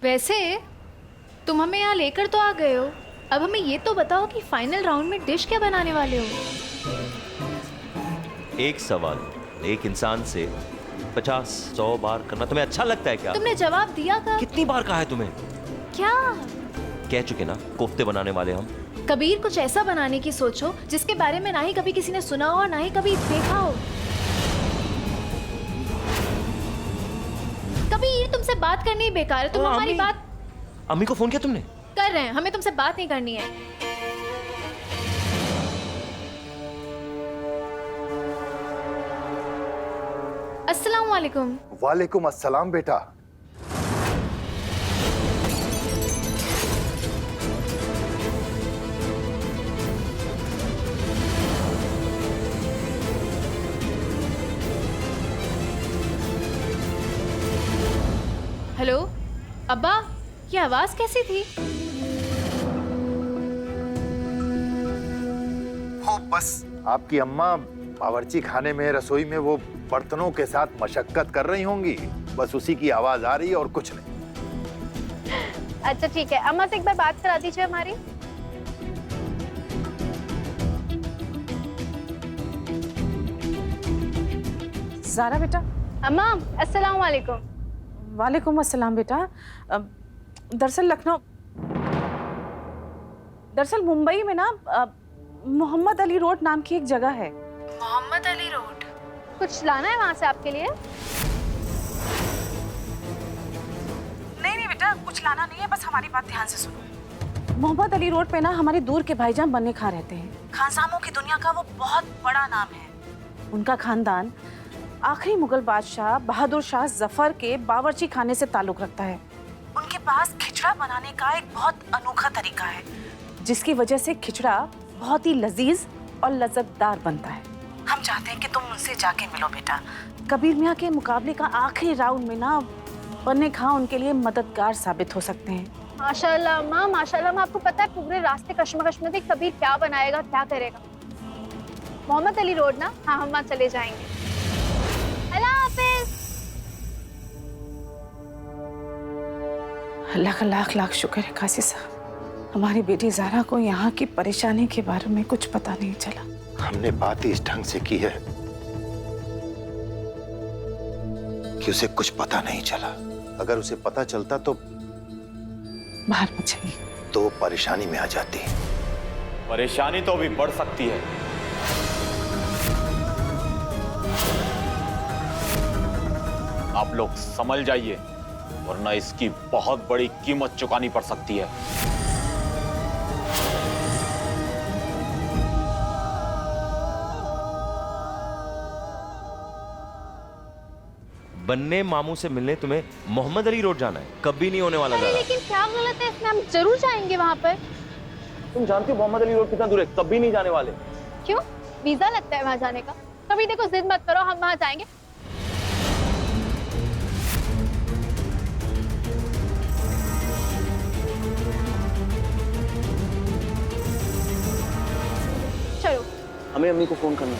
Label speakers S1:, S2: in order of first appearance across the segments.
S1: वैसे तुम हमें यहाँ लेकर तो आ गए हो, अब हमें ये तो बताओ कि फाइनल राउंड में डिश क्या बनाने वाले हो?
S2: एक सवाल एक इंसान से 50-100 बार करना तुम्हें अच्छा लगता है क्या?
S1: तुमने जवाब दिया था।
S2: कितनी बार कहा है तुम्हें?
S1: क्या?
S2: कह चुके ना, कोफ्ते बनाने वाले हम।
S1: कबीर, कुछ ऐसा बनाने की सोचो जिसके बारे में ना ही कभी किसी ने सुना हो और ना ही कभी देखा हो। कबीर, तुमसे बात करनी ही बेकार है, तुम हमारी बात।
S2: अम्मी को फोन किया तुमने?
S1: कर रहे हैं, हमें तुमसे बात नहीं करनी है। अस्सलाम वालेकुम।
S3: वालेकुम अस्सलाम बेटा।
S1: हेलो अब्बा, ये आवाज कैसी थी?
S3: हो बस आपकी अम्मा बावर्ची खाने में, रसोई में वो बर्तनों के साथ मशक्कत कर रही होंगी, बस उसी की आवाज आ रही है और कुछ नहीं।
S4: अच्छा ठीक है, अम्मा से एक बार बात करा दीजिए हमारी।
S5: ज़ारा बेटा।
S4: अम्मा अस्सलाम वालेकुम।
S5: वालेकुम अस्सलाम बेटा। दरअसल मुंबई में ना मोहम्मद अली रोड नाम की एक जगह है।
S1: मोहम्मद अली रोड?
S4: कुछ लाना है वहाँ से आपके लिए?
S5: नहीं बेटा, कुछ लाना नहीं है, बस हमारी बात ध्यान से सुनो। मोहम्मद अली रोड पे ना हमारे दूर के भाईजान बन्ने खा रहते हैं। खानसामों की दुनिया का वो बहुत बड़ा नाम है। उनका खानदान आखिरी मुगल बादशाह बहादुर शाह जफर के बावर्ची खाने से ताल्लुक रखता है। उनके पास खिचड़ा बनाने का एक बहुत अनोखा तरीका है, जिसकी वजह से खिचड़ा बहुत ही लजीज और लज्जतदार बनता है। हम चाहते हैं कि तुम उनसे जाके मिलो बेटा। कबीर मियाँ के मुकाबले का आखिरी राउंड में ना बन्ने खां उनके लिए मददगार साबित हो सकते हैं।
S4: माशाल्लाह अम्मा, माशाल्लाह। अम्मा, आपको पता है पूरे रास्ते कश्मकश में थी, कबीर क्या बनाएगा क्या करेगा। मोहम्मद अली रोड ना? हाँ, हम वहाँ चले जाएंगे। अल्लाह हाफिज।
S5: अल्लाह का लाख लाख शुक्र है काजी साहब, हमारी बेटी ज़ारा को यहाँ की परेशानी के बारे में कुछ पता नहीं चला।
S3: हमने बात ही इस ढंग से की है कि उसे कुछ पता नहीं चला। अगर उसे पता चलता तो
S5: बाहर मत जाइए।
S3: तो वो परेशानी में आ जाती।
S6: परेशानी तो अभी बढ़ सकती है। आप लोग समझ जाइए, वरना इसकी बहुत बड़ी कीमत चुकानी पड़ सकती है।
S2: बन्ने मामू से मिलने तुम्हें मोहम्मद अली रोड जाना है? कभी नहीं होने वाला।
S4: नहीं, लेकिन क्या गलत है इसमें? हम जरूर जाएंगे वहाँ पर।
S6: तुम जानती हो मोहम्मद अली रोड कितना दूर है? कभी नहीं जाने वाले।
S4: क्यों? वीजा लगता है वहाँ जाने का? कभी देखो, जिद मत करो, हम वहाँ जाएंगे। चलो।
S6: हमें अम्मी को फोन करना है,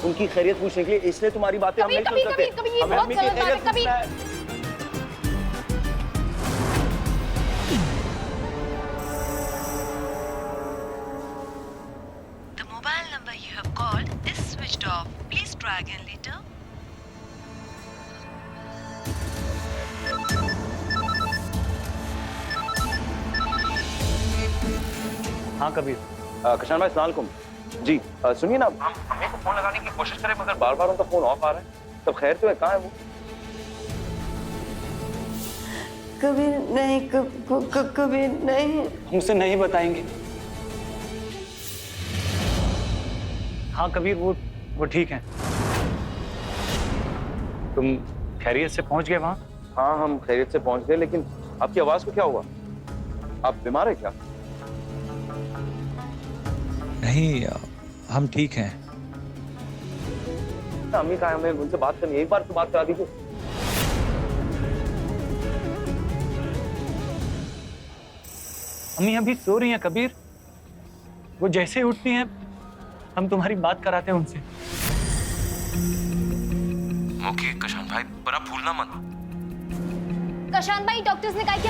S6: उनकी खैरियत पूछने के लिए, इसलिए तुम्हारी बातें हम नहीं सुन सकते।
S4: कभी ये
S6: हमें
S4: बहुत
S6: अम्मी की
S4: गलत बात है।
S6: खैरियत
S4: कभी
S6: पूछना है।
S7: The mobile number you have called is switched off. Please try again later.
S6: हाँ कबीर। कशान भाई अस्सलाम वालेकुम। जी सुनिए ना, हम अम्मी को फोन लगाने की कोशिश करें मगर बार बार उनका फोन ऑफ आ रहा है। सब खैर तो है? कहाँ है वो?
S8: कभी नहीं, कभी नहीं।
S6: हमसे नहीं बताएंगे। हाँ कबीर, वो ठीक है। तुम खैरियत से पहुंच गए वहां? हाँ हम खैरियत से पहुंच गए, लेकिन आपकी आवाज को क्या हुआ? आप बीमार है क्या?
S9: नहीं, हम ठीक हैं।
S6: अम्मी कहाँ है? हमें उनसे बात करनी है, एक बार तो बात करा दीजिए।
S9: अम्मी अभी सो रही हैं कबीर, वो जैसे उठती हैं हम तुम्हारी बात कराते हैं उनसे।
S2: ओके कशान भाई, पर आप भूलना मत,
S4: कशान भाई, डॉक्टर्स ने कहा कि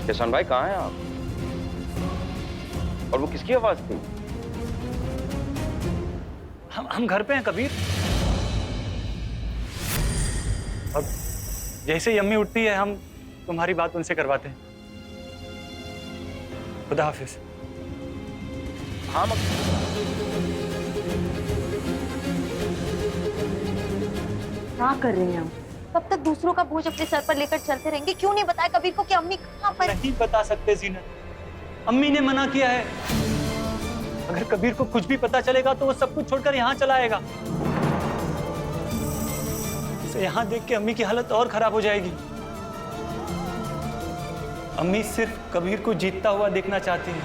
S6: किसान भाई कहाँ हैं आप? और वो किसकी आवाज थी?
S9: हम घर पे हैं कबीर। अब जैसे ही अम्मी उठती है हम तुम्हारी बात उनसे करवाते हैं। खुदा हाफिज।
S6: हाँ
S5: क्या कर रहे हैं हम?
S4: कब तक दूसरों का बोझ अपने सर पर लेकर चलते रहेंगे? क्यों नहीं बताया कबीर को कि अम्मी कहाँ पर?
S9: नहीं बता सकते जीनत, अम्मी ने मना किया है। अगर कबीर को कुछ भी पता चलेगा तो वो सब कुछ छोड़कर यहाँ चला आएगा। उसे यहाँ देख के अम्मी की हालत और खराब हो जाएगी। अम्मी सिर्फ कबीर को जीतता हुआ देखना चाहती है।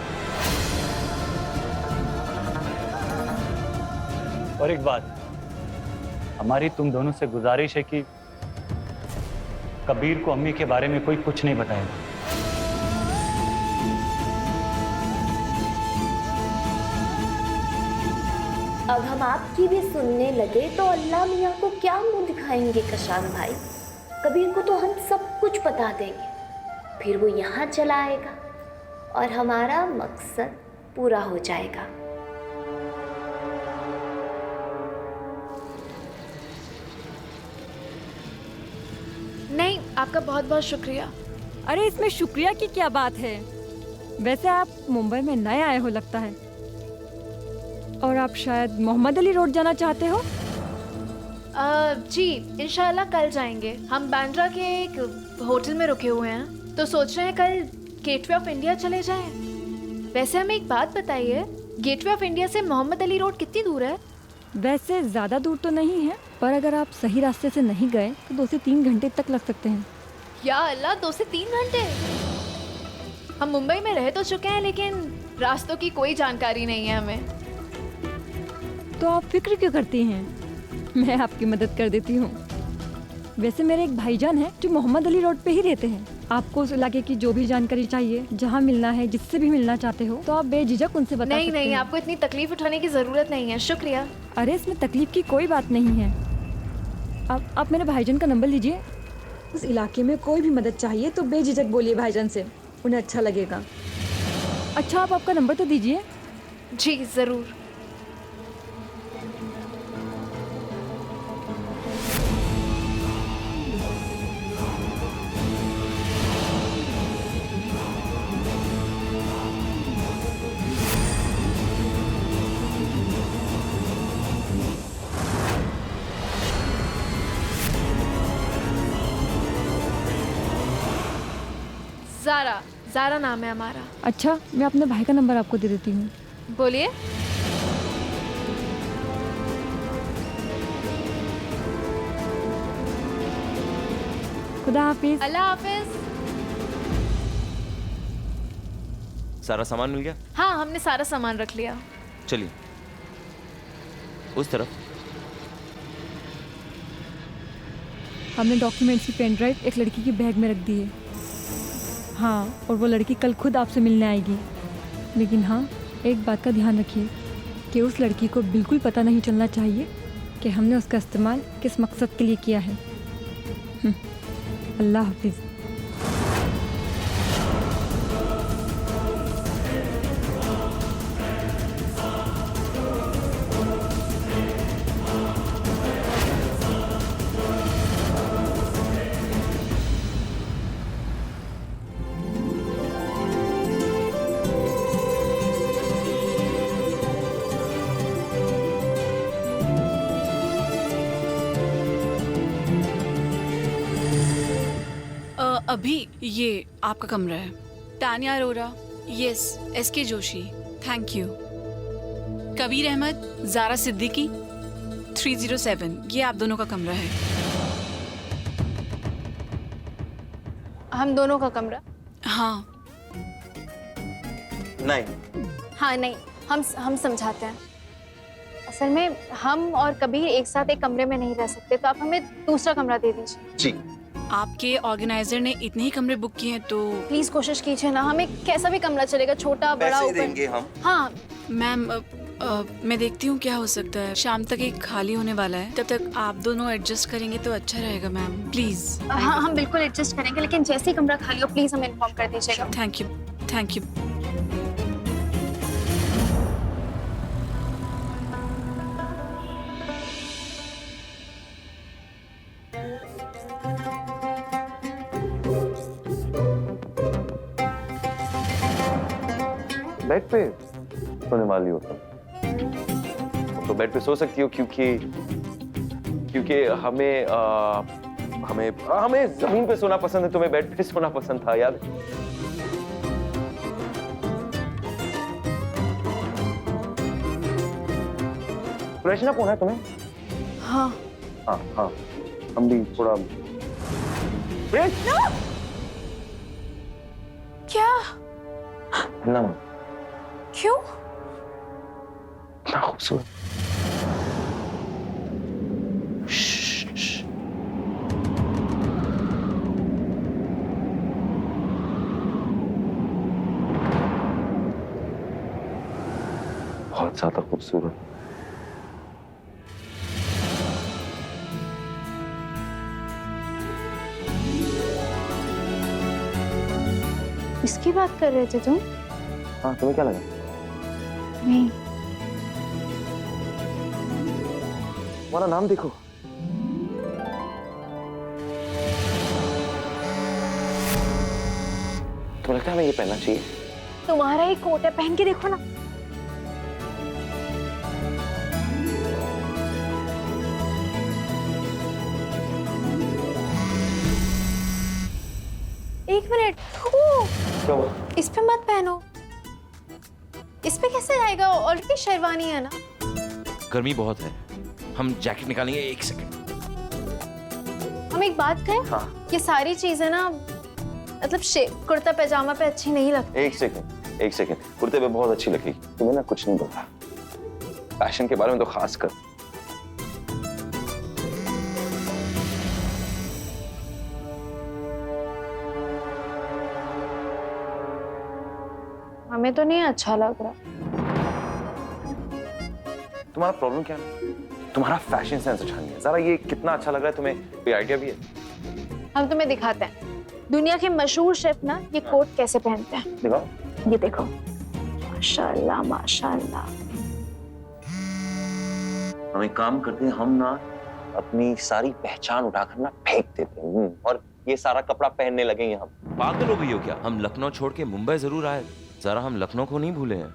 S9: और एक बात, हमारी तुम दोनों से गुजारिश है कि कबीर को अम्मी के बारे में कोई कुछ नहीं बताएगा।
S10: अब हम आपकी भी सुनने लगे तो अल्लाह मियाँ को क्या मुंह दिखाएंगे कशान भाई? कबीर को तो हम सब कुछ बता देंगे, फिर वो यहाँ चला आएगा और हमारा मकसद पूरा हो जाएगा।
S1: नहीं, आपका बहुत बहुत शुक्रिया।
S11: अरे इसमें शुक्रिया की क्या बात है? वैसे आप मुंबई में नए आए हो लगता है, और आप शायद मोहम्मद अली रोड जाना चाहते हो।
S1: जी इंशाल्लाह कल जाएंगे। हम बांद्रा के एक होटल में रुके हुए हैं, तो सोच रहे हैं कल गेटवे ऑफ इंडिया चले जाएं। वैसे हमें एक बात बताइए, गेटवे ऑफ इंडिया से मोहम्मद अली रोड कितनी दूर है?
S11: वैसे ज़्यादा दूर तो नहीं है, पर अगर आप सही रास्ते से नहीं गए तो 2 से 3 घंटे तक लग सकते हैं।
S1: या अल्लाह, 2 से 3 घंटे? हम मुंबई में रह तो चुके हैं, लेकिन रास्तों की कोई जानकारी नहीं है हमें।
S11: तो आप फिक्र क्यों करती हैं? मैं आपकी मदद कर देती हूँ। वैसे मेरे एक भाईजान है जो मोहम्मद अली रोड पे ही रहते हैं। आपको उस इलाके की जो भी जानकारी चाहिए, जहाँ मिलना है, जिससे भी मिलना चाहते हो, तो आप बेझिझक उनसे बता सकते
S1: नहीं,
S11: हैं।
S1: आपको इतनी तकलीफ उठाने की जरूरत नहीं है, शुक्रिया।
S11: अरे इसमें तकलीफ की कोई बात नहीं है। आप मेरे भाईजान का नंबर लीजिए। उस इलाके में कोई भी मदद चाहिए तो बेझिझक बोलिए भाईजान से, उन्हें अच्छा लगेगा। अच्छा, आप आपका नंबर तो दीजिए।
S1: जी जरूर। ज़ारा नाम है हमारा।
S11: अच्छा, मैं अपने भाई का नंबर आपको दे देती हूँ।
S1: बोलिए।
S11: खुदा हाफिज।
S1: अल्लाह हाफिज।
S2: सारा सामान मिल गया?
S1: हाँ, हमने सारा सामान रख लिया।
S2: चलिए उस तरफ।
S11: हमने डॉक्यूमेंट्स की पेन ड्राइव एक लड़की की बैग में रख दी है। हाँ, और वो लड़की कल खुद आपसे मिलने आएगी। लेकिन हाँ, एक बात का ध्यान रखिए कि उस लड़की को बिल्कुल पता नहीं चलना चाहिए कि हमने उसका इस्तेमाल किस मकसद के लिए किया है। अल्लाह हाफिज़।
S5: अभी ये आपका कमरा है। Tania Arora, yes, S K Joshi, thank you. Kabir Ahmed, Zara Siddiqui, 307, ये आप दोनों का कमरा है।
S4: हम दोनों का कमरा?
S5: हाँ।
S2: नहीं।
S4: हाँ नहीं, हम समझाते हैं। असल में हम और कबीर एक साथ एक कमरे में नहीं रह सकते, तो आप हमें दूसरा कमरा दे दीजिए।
S2: जी।
S5: आपके ऑर्गेनाइजर ने इतने ही कमरे बुक किए हैं, तो
S4: प्लीज कोशिश कीजिए ना। हमें कैसा भी कमरा चलेगा, छोटा बड़ा,
S2: पैसे
S4: ओपन।
S2: देंगे हम।
S4: हाँ
S5: मैम मैं देखती हूँ क्या हो सकता है। शाम तक एक खाली होने वाला है, तब तक आप दोनों एडजस्ट करेंगे तो अच्छा रहेगा मैम, प्लीज।
S4: हाँ हम बिल्कुल एडजस्ट करेंगे, लेकिन जैसे ही कमरा खाली हो प्लीज हमें इन्फॉर्म कर दीजिएगा।
S5: Thank you, thank you.
S6: Bed पे सोने वाली हो तुम? तो बेड पे सो सकती हो क्योंकि हमें जमीन पे सोना पसंद है, तुम्हें बेड पे सोना पसंद था, याद है? फ्रेशन अप होना है तुम्हें?
S5: हाँ
S6: हाँ हाँ, हम भी थोड़ा फ्रेश
S5: क्या?
S6: ना
S5: क्यों?
S6: इतना खूबसूरत। बहुत ज्यादा खूबसूरत।
S4: इसकी बात कर रहे थे तुम?
S6: हाँ, तुम्हें क्या लगा?
S4: नहीं।
S6: तुम्हारा नाम देखो। तुम्हें लगता है हमें ये पहनना चाहिए?
S4: तुम्हारा ही कोट है, पहन के देखो ना। एक मिनट,
S6: क्या हुआ?
S4: इस पे मत पहनो। इस पे कैसे आएगा? ऑलरेडी शेरवानी है ना।
S2: गर्मी बहुत है, हम जैकेट निकालेंगे। एक सेकंड।
S4: हम एक बात कहें?
S6: हाँ।
S4: ये सारी चीजें ना मतलब कुर्ता पैजामा पे अच्छी नहीं लगती।
S6: एक सेकंड। कुर्ते पे बहुत अच्छी लगी। तुम्हें ना कुछ नहीं पता फैशन के बारे में, तो खास कर।
S4: हमें तो नहीं अच्छा लग रहा।
S6: तुम्हारा प्रॉब्लम क्या है? तुम्हारा फैशन सेंस अच्छा नहीं है। जरा ये कितना अच्छा लग रहा है तुम्हें, कोई आइडिया भी है?
S4: हम तुम्हें दिखाते हैं। दुनिया के मशहूर शेफ ना ये कोट कैसे पहनते हैं।
S6: दिखाओ।
S4: ये देखो, माशाल्लाह माशाल्लाह।
S6: हम एक काम करते हैं, हम ना अपनी सारी पहचान उठाकर ना फेंक देते हैं और ये सारा कपड़ा पहनने लगेंगे हम।
S2: पागल हो गई हो क्या? हम लखनऊ छोड़ के मुंबई जरूर आए, जरा हम लखनऊ को नहीं भूले हैं।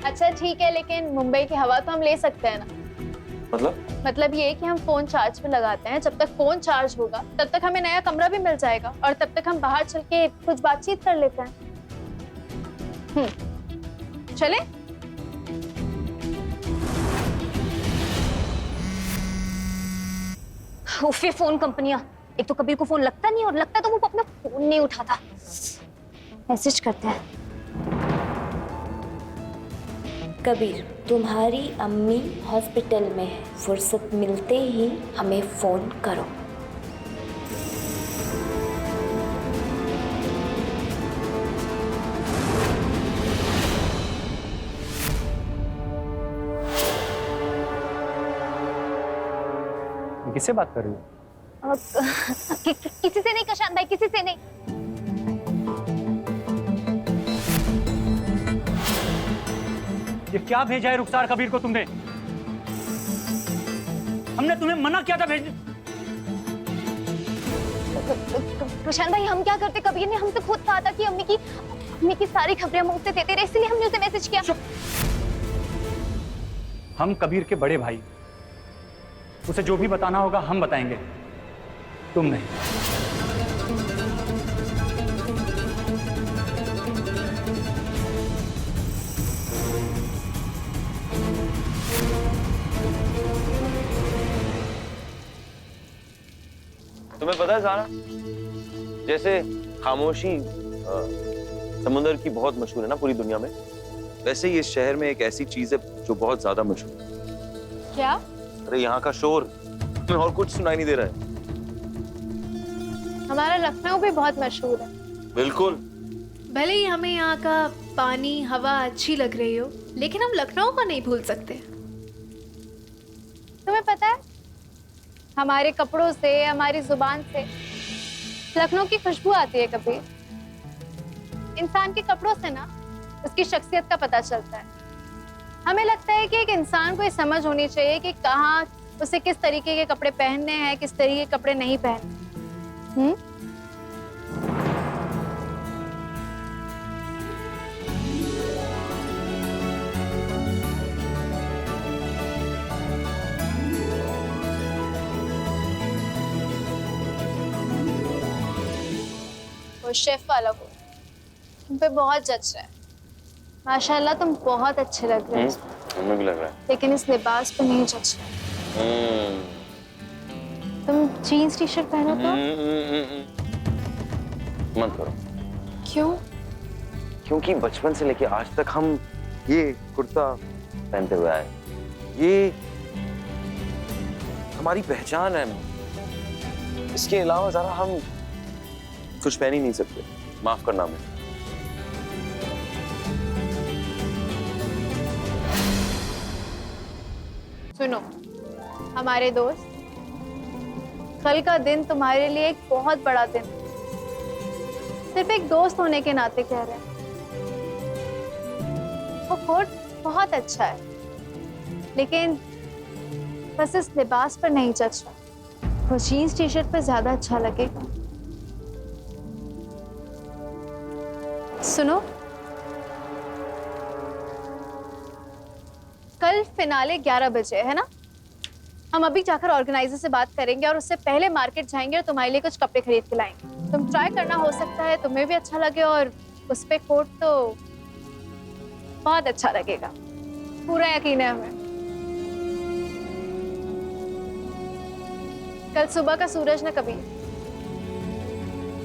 S4: अच्छा ठीक है, लेकिन मुंबई की हवा तो हम ले सकते हैं ना। मतलब ये कि हम फोन चार्ज पे लगाते हैं, जब तक फोन चार्ज होगा तब तक हमें नया कमरा भी मिल जाएगा और तब तक हम बाहर चल के कुछ बातचीत कर लेते हैं। चले? उफ़, ये फोन कंपनियां, एक तो कबीर को फोन लगता नहीं और लगता तो वो अपना फोन नहीं उठाता। मैसेज करते हैं।
S10: कबीर, तुम्हारी अम्मी हॉस्पिटल में है, फुर्सत मिलते ही हमें फोन करो।
S9: किससे बात कर रही हो?
S4: किसी से नहीं कशान भाई, किसी से नहीं।
S9: ये क्या भेजा है रुखसार कबीर को तुमने? हमने तुम्हें मना किया था भेजने।
S4: प्रशांत भाई, हम क्या करते? कबीर ने हमसे खुद कहा था कि अम्मी की सारी खबरें हम उसे देते रहे, इसलिए हमने उसे मैसेज किया।
S9: हम कबीर के बड़े भाई, उसे जो भी बताना होगा हम बताएंगे, तुम नहीं।
S6: तुम्हें पता है सारा, जैसे खामोशी समुद्र की बहुत मशहूर है ना पूरी दुनिया में, वैसे ही इस शहर में एक ऐसी चीज है जो बहुत ज्यादा मशहूर है।
S4: क्या?
S6: अरे यहाँ का शोर, तुम्हें और कुछ सुनाई नहीं दे रहा है?
S4: हमारा लखनऊ भी बहुत मशहूर है।
S6: बिल्कुल।
S1: भले ही हमें यहाँ का पानी हवा अच्छी लग रही हो, लेकिन हम लखनऊ को नहीं भूल सकते।
S4: तुम्हें पता है, हमारे कपड़ों से, हमारी जुबान से लखनऊ की खुशबू आती है। कभी इंसान के कपड़ों से ना उसकी शख्सियत का पता चलता है। हमें लगता है कि एक इंसान को ये समझ होनी चाहिए कि कहाँ उसे किस तरीके के कपड़े पहनने हैं, किस तरीके के कपड़े नहीं पहनने। वो शेफ वाला को तुम पे बहुत जच रहा है। माशाल्लाह तुम बहुत अच्छे लग रहे हो।
S6: हमें भी लग रहा है,
S4: लेकिन इस लिबास पे नहीं जच रहा। तुम जीन्स टी शर्ट पहनो तो
S6: मत करो।
S4: क्यों?
S6: क्योंकि बचपन से लेके आज तक हम ये कुर्ता पहनते हुए आए। ये हमारी पहचान है। इसके अलावा जरा हम कुछ पहन ही नहीं सकते। माफ करना मुझे।
S4: सुनो हमारे दोस्त, कल का दिन तुम्हारे लिए एक बहुत बड़ा दिन है। सिर्फ एक दोस्त होने के नाते कह रहे हैं। वो कोट बहुत अच्छा है, लेकिन बस इस लिबास पर नहीं जच रहा। वो जीन्स टी शर्ट पर ज्यादा अच्छा लगेगा। सुनो, कल फिनाले 11 बजे है ना? हम अभी जाकर ऑर्गेनाइजर से बात करेंगे और उससे पहले मार्केट जाएंगे और तुम्हारे लिए कुछ कपड़े खरीद के लाएंगे। तुम ट्राई करना, हो सकता है तुम्हें भी अच्छा लगे और उस पे कोट तो बहुत अच्छा लगेगा। पूरा यकीन है हमें। कल सुबह का सूरज ना कबीर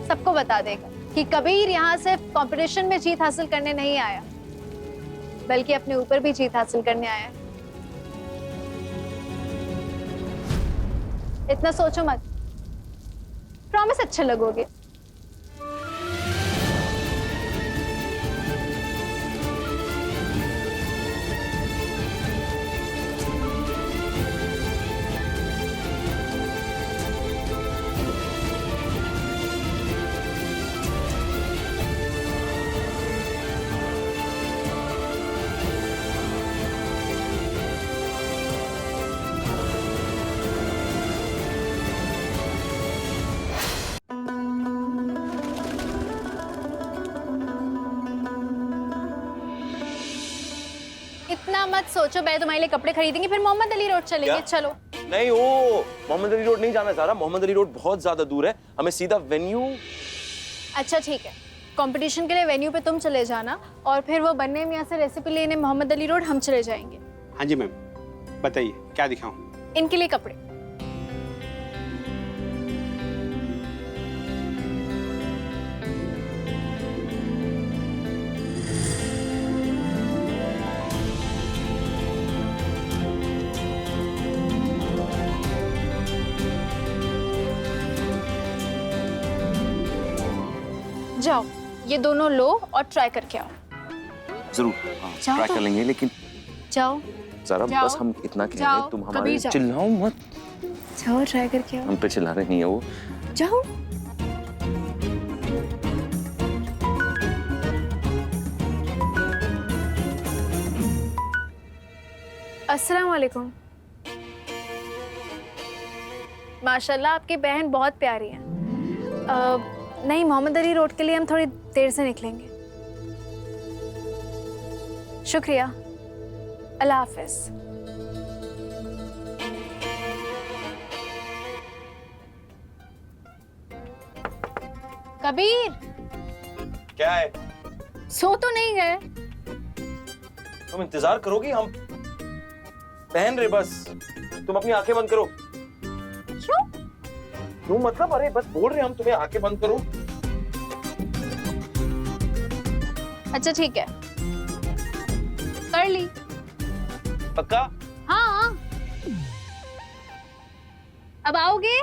S4: सबको बता देगा कि कबीर यहाँ सिर्फ कंपटीशन में जीत हासिल करने नहीं आया, बल्कि अपने ऊपर भी जीत हासिल करने आया। इतना सोचो मत, प्रॉमिस अच्छे लगोगे। इतना मत सोचो, पहले तुम्हारे लिए कपड़े खरीदेंगे, फिर मोहम्मद अली रोड चलेंगे।
S6: क्या?
S4: चलो।
S6: नहीं, वो मोहम्मद अली रोड नहीं जाना सारा। मोहम्मद अली रोड बहुत ज्यादा दूर है, हमें सीधा वेन्यू।
S4: अच्छा ठीक है, कंपटीशन के लिए वेन्यू पे तुम चले जाना और फिर वो बन्ने मियां से रेसिपी लेने मोहम्मद अली रोड हम चले जाएंगे।
S12: हाँ जी मैम, बताइए क्या दिखाऊं?
S4: इनके लिए कपड़े। जाओ, ये दोनों लो और ट्राई करके आओ।
S6: जरूर,
S4: जाओ
S6: ट्राई
S4: तो।
S6: कर लेंगे, लेकिन
S4: जाओ
S6: जरा
S4: जाओ।
S6: बस हम इतना कह रहे
S4: जाओ,
S6: हैं, तुम
S4: कभी
S6: हमारे
S4: जाओ।
S6: चिल्लाओ मत।
S4: जाओ ट्राई करके आओ।
S6: हम पे चिल्ला रहे नहीं है वो।
S4: जाओ। अस्सलाम वालेकुम। माशाल्लाह आपकी बहन बहुत प्यारी है। नहीं, मोहम्मद अली रोड के लिए हम थोड़ी देर से निकलेंगे। शुक्रिया, अल्लाह हाफिज। कबीर,
S6: क्या है?
S4: सो तो नहीं गए?
S6: तुम इंतजार करोगी? हम पहन रहे, बस तुम अपनी आंखें बंद करो।
S4: क्यों?
S6: क्यों मतलब? अरे बस बोल रहे हम तुम्हें आंखें बंद करो।
S4: अच्छा ठीक है, कर ली।
S6: पक्का?
S4: हाँ। अब आओगे?